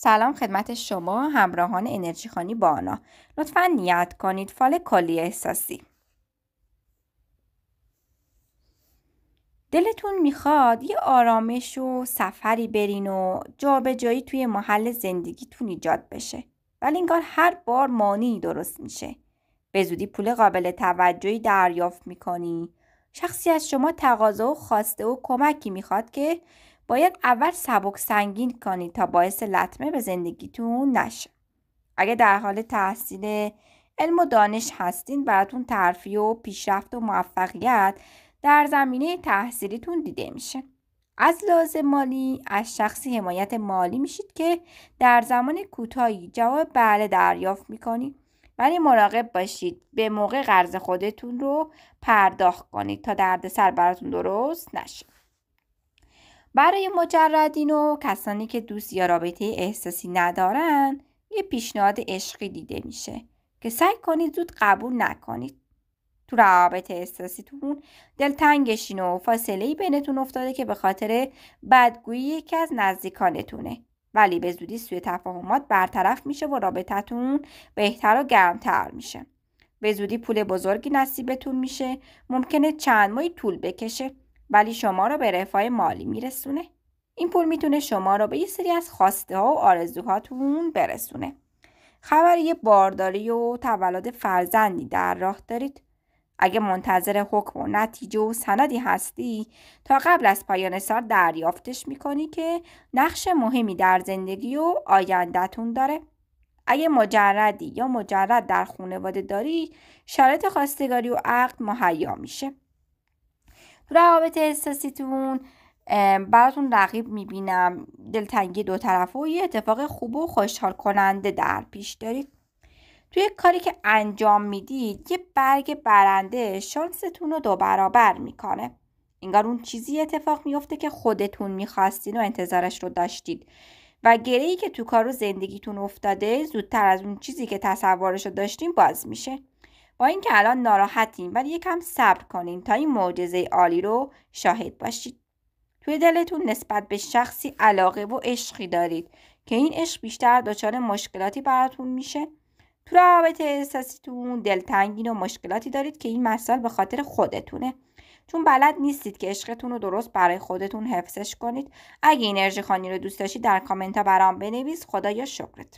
سلام خدمت شما همراهان انرژی خانی با آنا. لطفاً نیت کنید فال کلی احساسی. دلتون میخواد یه آرامش و سفری برین و جابجایی توی محل زندگیتون ایجاد بشه. ولی انگار هر بار مانعی درست میشه. به زودی پول قابل توجهی دریافت میکنی. شخصی از شما تقاضا و خواسته و کمکی میخواد که باید اول سبک سنگین کنید تا باعث لطمه به زندگیتون نشه. اگه در حال تحصیل علم و دانش هستین براتون ترفیع و پیشرفت و موفقیت در زمینه تحصیلیتون دیده میشه. از لحاظ مالی از شخصی حمایت مالی میشید که در زمان کوتاهی جواب بله دریافت میکنید، ولی مراقب باشید به موقع قرض خودتون رو پرداخت کنید تا دردسر براتون درست نشه. برای مجردین و کسانی که دوست یا رابطه احساسی ندارن یه پیشنهاد عشقی دیده میشه که سعی کنید زود قبول نکنید. تو روابط احساسیتون دلتنگشین و فاصله‌ای بینتون افتاده که به خاطر بدگویی یکی از نزدیکانتونه، ولی به زودی سوء تفاهمات برطرف میشه و رابطتون بهتر و گرمتر میشه. به زودی پول بزرگی نصیبتون میشه، ممکنه چند ماهی طول بکشه ولی شما رو به رفاه مالی میرسونه. این پول میتونه شما رو به یه سری از خواسته ها و آرزوهاتون برسونه. خبر یه بارداری و تولد فرزندی در راه دارید. اگه منتظر حکم و نتیجه و سندی هستی تا قبل از پایان سال دریافتش میکنی که نقش مهمی در زندگی و آینده‌تون داره. اگه مجردی یا مجرد در خانواده داری شرایط خواستگاری و عقد مهیا میشه. تو روابط احساسیتون براتون رقیب میبینم، دلتنگی دو طرفه و یه اتفاق خوب و خوشحال کننده در پیش دارید. توی کاری که انجام میدید یه برگ برنده شانستون رو 2 برابر میکنه. انگار اون چیزی اتفاق میفته که خودتون میخواستین و انتظارش رو داشتید و گره‌ای که تو کار و زندگیتون افتاده زودتر از اون چیزی که تصورش رو داشتین باز میشه. با اینکه الان ناراحتین ولی یکم صبر کنین تا این معجزه عالی رو شاهد باشید. توی دلتون نسبت به شخصی علاقه و عشقی دارید که این عشق بیشتر دچار مشکلاتی براتون میشه. تو روابط احساسیتون دلتنگین و مشکلاتی دارید که این مسئله به خاطر خودتونه، چون بلد نیستید که عشقتون رو درست برای خودتون حفظش کنید. اگه انرژی خانی رو دوست داشتید در کامنت ها برام بنویس. خدایا شکرت.